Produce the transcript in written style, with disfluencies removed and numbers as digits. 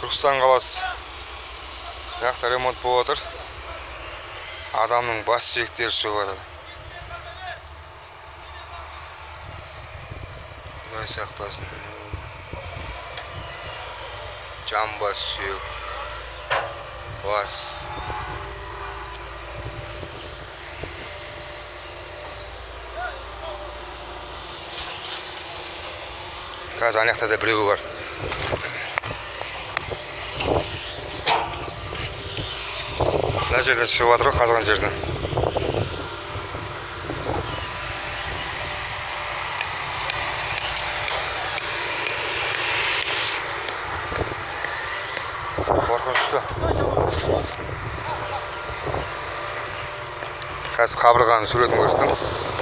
Түркістан қаласы. Жақта ремонт болып отыр. Адамның бас сүйектері шығып жатыр. Құдай сақтасын. Жан бас сүйек. Бас. Қазір аяқта да біреуі бар. Мына жерден шығып жатыр ғой, қазған жерден. Қорқынышты. Қазір қабырғаның суретін көрсетем.